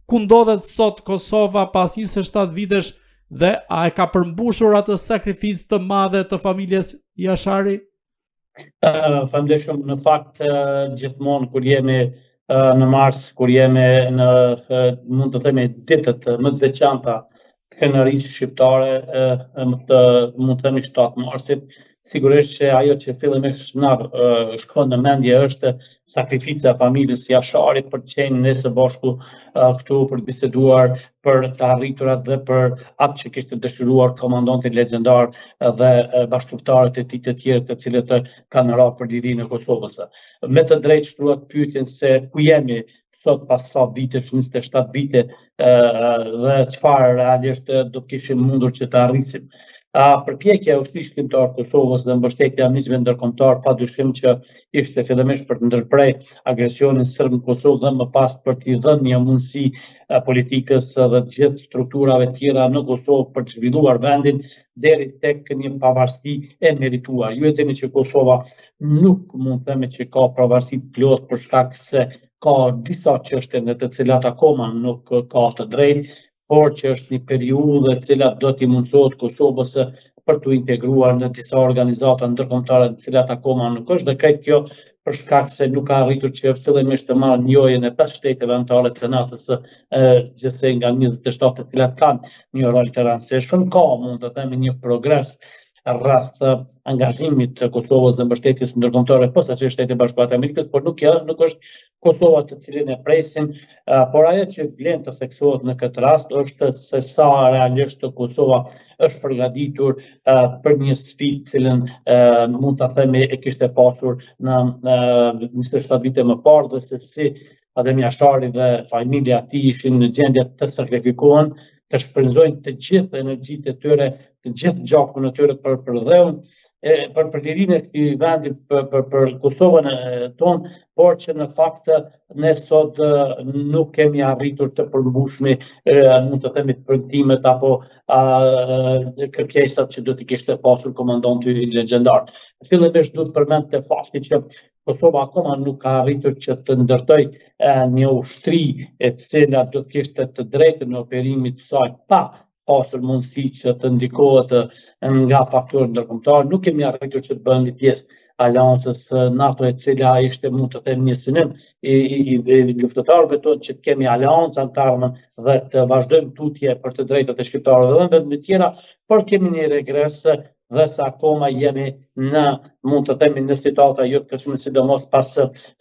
ku ndodhet sot Kosova pas 27 vitesh dhe a e ka përmbushur atë sakrificë të madhe të familjes Jashari? Faleminderit shumë. Në fakt, gjithmonë kur jemi në Mars, kur jemi në, mund të themi, ditët më të veçanta të krenarisë shqiptare, mund të themi 7 Marsit, sigurisht që ajo që fillimisht na shkon në mendje është sakrifica e familjes Jasharit për të qenë ne së bashku këtu për të biseduar për të arriturat dhe për atë që kishte dëshiruar komandanti legjendar dhe bashkëpunëtarët e tij të tjerë të cilët kanë rrahur për lirinë e Kosovës. Me të drejtë shtruat pyetjen se ku jemi sot pas sa vitesh, 27 vite, dhe çfarë realisht do kishim mundur që të arrisim. Përpjekja e Ushtrisë Shqiptare të Kosovës dhe mbështetja e nismeve ndërkombëtar padyshim që ishte fillimisht për të ndërprerë agresionin serb në Kosovë dhe më pas për t'i dhënë një mundësi politikës dhe të gjithë strukturave tjera në Kosovë për të zhvilluar vendin deri tek një pavarësi e merituar. Ju e dini që Kosova nuk mund të themi që ka pavarësi plot për shkak se ka disa çështje në të cilat akoma nuk ka të drejtë, por që është një periudhë e cila do t'i mundësohet Kosovës për t'u integruar në disa organizata ndërkombëtare të cilat akoma nuk është, dhe krejt kjo për shkak se nuk ka arritur që fillimisht të marrë njojën e 5 shteteve anëtare të NATO-s, gjithsej nga 27 të cilat kanë një rol të rëndësishëm, ka mund të themi një progres rreth angazhimit të Kosovës dhe mbështetjes ndërkombëtare posaçërisht Shtetet Bashkuara të Amerikës, por nuk është Kosova të cilin e presim, por ajo që vlen të theksohet në këtë rast është se sa realisht Kosova është përgatitur për një sfidë cilën mund ta themi e kishte pasur në 27 vite më parë, dhe se si Adem Jashari dhe familja e tij ishin në gjendje të sakrifikohen, të shpenzojnë të gjithë energjitë e tyre, të gjithë gjakun e tyre për dheun, për lirinë e këtij vendi, për Kosovën tonë, por që në fakt ne sot nuk kemi arritur të përmbushmi, mund të themi, premtimet apo kërkesat që do t'i kishte pasur komandanti legjendar. Fillimisht duhet përmend te fakti që Kosova akoma nuk ka arritur që të ndërtojë një ushtri e cila do të kishte të drejtën në operimin e saj pa pasur mundësi që të ndikohet nga faktorët ndërkombëtar. Nuk kemi arritur që të bëhemi pjesë aleancës NATO, e cila ishte, mund të them, një synim i luftëtarëve tonë që të kemi aleancë antarëme dhe të vazhdojmë tutje për të drejtat e shqiptarëve dhe në tjera, por kemi një regres dhe se akoma jemi mund të themi, në situata jo të këndshme, sidomos pas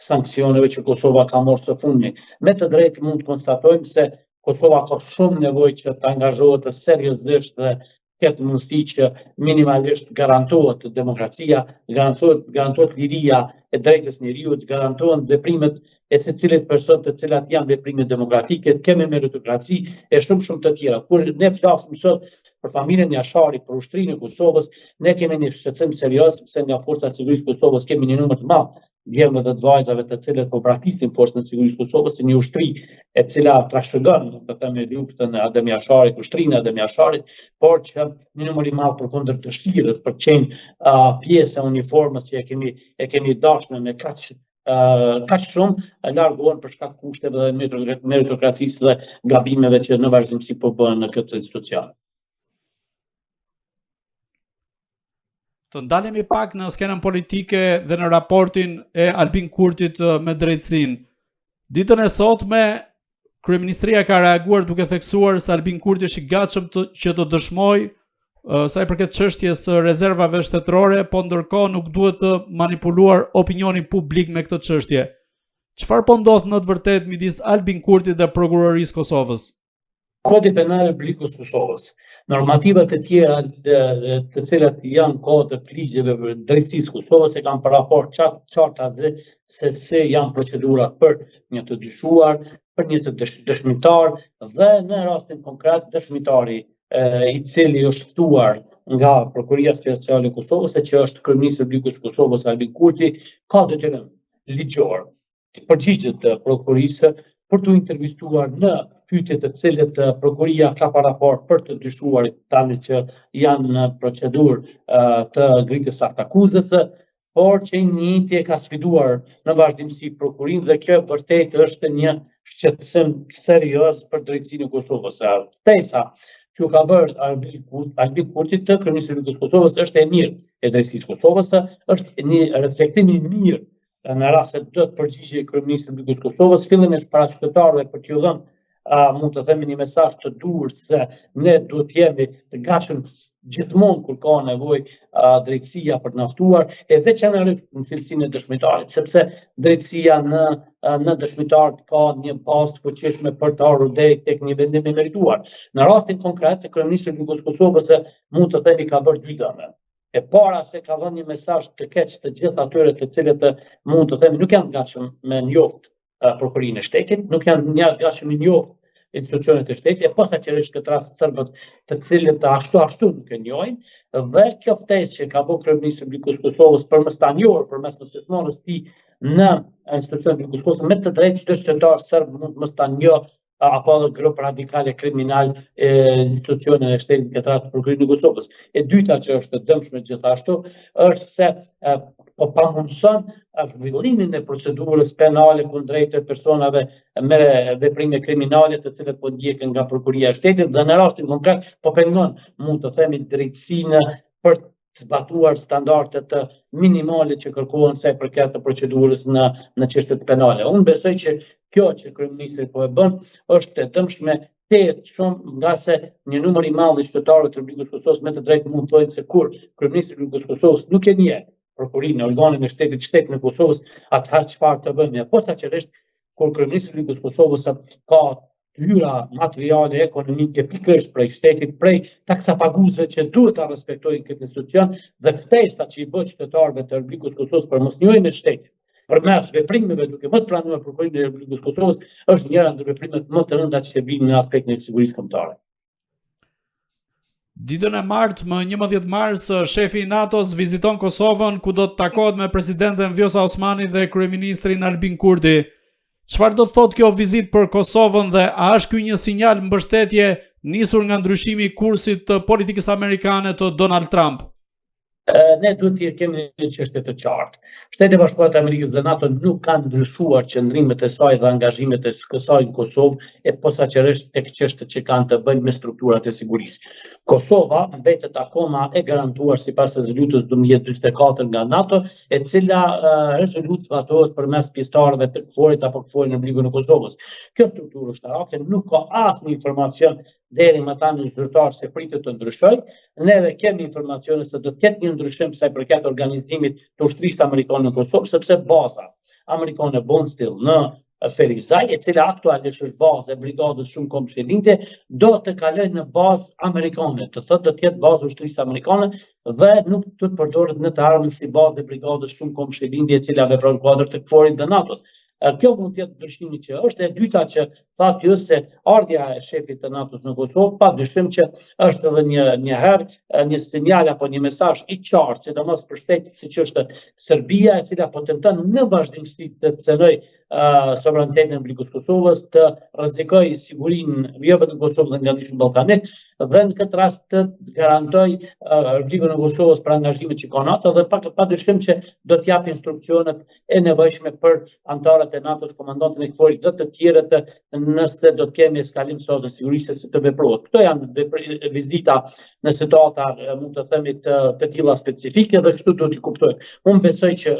sanksioneve që Kosova ka marrë së fundi. Me të drejtë mund të konstatojmë se Kosova ka shumë nevojë që të angazhohet seriozisht dhe këtë mundësi që minimalisht garantohet demokracia, garantohet liria e drejtës njeriut, garantohen veprimet e secilit person të cilat janë veprime demokratike, kemi meritokraci e shumë të tjera. Kur ne flasim sot për familjen Jashari, për ushtrinë e Kosovës, ne kemi një shqetësim serioz, sepse nga forcat e sigurisë të Kosovës kemi një numër të madh djemve dhe të vajzave të cilët po braktisin forcën e sigurisë të Kosovës, një ushtri e cila trashëgon, të themi, luftën e Adem Jasharit, ushtrinë e Adem Jasharit, por që një numër i madh përkundër dëshirës për të qenë pjesë e uniformës që e kemi dashur me kaq shumë largohen për shkak kushteve dhe meritokracisë dhe gabimeve që në vazhdimsi po bëhen në këtë institucion. Të ndalemi pak në skenën politike dhe në raportin e Albin Kurtit me drejtësinë. Ditën e sotme, Kryeministria ka reaguar duke theksuar se Albin Kurti është i gatshëm që të dëshmojë sa i përket çështjes së rezervave shtetërore, po ndërkohë nuk duhet të manipuluar opinionin publik me këtë çështje. Çfarë po ndodh në të vërtetë midis Albin Kurtit dhe prokurorisë Kosovës? Kodi penal i Republikës Kosovës, normativat e tjera të cilat janë kode të ligjeve për drejtësisë Kosovës e kanë për raport qartazi se janë procedura për një të dyshuar, për një të dëshmitar dhe në rastin konkret dëshmitari i cili është ftuar nga Prokuria Speciale e Kosovës, që është kryeministri i Republikës Kosovës Albin Kurti, ka detyrim ligjor të përgjigjet prokurisë për të intervistuar në pyetje të cilët prokuria ka paraport për të dyshuarit tani që janë në procedurë të ngritjes së akuzës, por që njëti e ka sfiduar në vazhdimsi prokurinë dhe kjo vërtet është një shqetësim serioz për drejtsinë e Kosovës. Ftesa që ka bërë Albin Kurti të kryeministri i Kosovës është e mirë e drejtësisë Kosovës, është një reflektim i mirë në rast se do të përgjigjë kryeministri i Kosovës, fillimisht para qytetarëve për t'ju dhënë mund të themi një mesazh të dur se ne duhet të jemi të gatshëm gjithmonë kur ka nevojë drejtësia për të na ftuar, e veçanërisht në cilësinë e dëshmitarit, sepse drejtësia në dëshmitar ka një bazë të fuqishme për të ardhur deri tek një vendim i merituar. Në rastin konkret, kryeministri i Kosovës mund të themi ka bërë dy dëme. E para se ka dhënë një mesazh të keq të gjithë atyre të cilët mund të themi nuk janë të gatshëm me njoftë Prokurorinë e Shtetit, nuk janë gatshëm me njoftë institucionet e shtetit, e posaçërisht këtë rast serbët të cilët ashtu nuk e njohin, dhe kjo ftesë që ka bërë kryeministri i Kosovës për mos ta njohur përmes pjesëmarrjes së tij në institucionet e Kosovës, me të drejtë çdo qytetar serb mund mos ta njohë apo edhe grup radikale kriminal institucionet e shtetit këtë rast Prokurorinë e Kosovës. E dyta që është e dëmshme gjithashtu është se po pamundson zhvillimin e procedurës penale kundrejt personave me veprime kriminale të cilët po ndjeken nga Prokuria e Shtetit, dhe në rastin konkret po pengon mund të themi drejtsinë për të zbatuar standardet minimale që kërkohen sa i përket të procedurës në çështjet penale. Unë besoj që kjo që kryeministri po e bën është e dëmshme shumë, nga se një numër i madh i qytetarëve të Republikës së Kosovës me të drejtë mund të thonë se kur kryeministri i Republikës së Kosovës nuk e njeh Prokurinë, organin e shtetit në Kosovës, atëherë çfarë të bëjmë? Posaçërisht kur kryeministri i Republikës së Kosovës ka hyra materiale ekonomike pikërisht prej shtetit, prej taksapaguzëve që duhet ta respektojnë këtë institucion, dhe ftesa që i bë qytetarëve të Republikës së Kosovës për mosnjohjen e shtetit përmes veprimeve duke mos pranuar Prokurinë e Republikës së Kosovës është njëra ndër veprimet më të rënda që vijnë në aspektin e sigurisë kombëtare. Ditën e martë, më 11 mars, shefi i NATO-s viziton Kosovën, ku do të takohet me presidenten Vjosa Osmani dhe kryeministrin Albin Kurti. Çfarë do të thotë kjo vizitë për Kosovën dhe a është ky një sinjal mbështetje nisur nga ndryshimi i kursit të politikës amerikane të Donald Trump? Ne duhet të kemi një çështje të qartë. Shtetet e Bashkuara të Amerikës dhe NATO nuk kanë ndryshuar qëndrimet e saj dhe angazhimet e saj në Kosovë, e posaçërisht tek çështjet që kanë të bëjnë me strukturat e sigurisë. Kosova mbetet akoma e garantuar sipas rezolutës 1244 nga NATO, e cila rezolutë zbatohet përmes pjesëtarëve të KFOR-it apo KFOR-in në Republikën e Kosovës. Kjo strukturë ushtarake nuk ka asnjë informacion deri më tani zyrtar se pritet të ndryshojë. Neve kemi informacione se do të ketë një ndryshim sa i përket organizimit të ushtrisë amerikane në Kosovë, sepse baza amerikane Bondsteel në Ferizaj, e cila aktualisht është bazë e brigadës shumë kombështjellinte, do të kalojë në bazë amerikane, të thotë do të jetë bazë ushtrisë amerikane dhe nuk do të përdoret në të ardhmen si bazë e brigadës shumë kombështjellinte, e cila vepron në kuadër të KFOR-it dhe NATO-s. Kjo mund të jetë ndryshimi që është. E dyta që thatë ju se ardhja e shefit të NATO-s në Kosovë, pa dyshim që është edhe një sinjal apo një mesazh i qartë, sidomos për shtetet siç është Serbia, e cila po tenton në vazhdimsi të cenojë sovranitetin e Republikës së Kosovës, të rrezikojë sigurinë jo vetëm Kosovës dhe nga Bashkimi Ballkanik, dhe në këtë rast të garantojë Republikën e Kosovës për angazhimet që ka NATO, dhe pa dyshim që do të japë instruksionet e nevojshme për antarët e NATO-s, komandantin e KFOR-it dhe të tjerët, nëse do të kemi eskalim të sigurisë se të veprohet. Këto janë vizita në situata mund të themi të tilla specifike, dhe kështu do t'i kuptojmë. Unë besoj që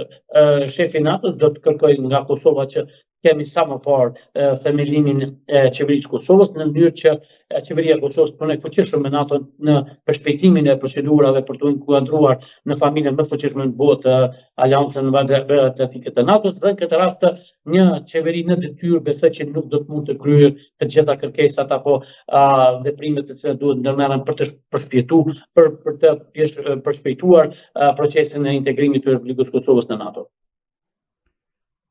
shefi i NATO-s do të kërkojë nga Kosova që kemi sa më parë themelimin e qeverisë Kosovës, në mënyrë që qeveria e Kosovës punoj fuqishëm me NATO në përshpejtimin e procedurave për të inkuadruar në familjen më fuqishme në botë Aleancën Atlantique të NATO-s, dhe në këtë rast një qeveri në detyrë besoj që nuk do të mund të kryejë të gjitha kërkesat apo veprimet të cilat duhet ndërmerren për të përshpejtuar procesin e integrimit të Republikës së Kosovës në NATO.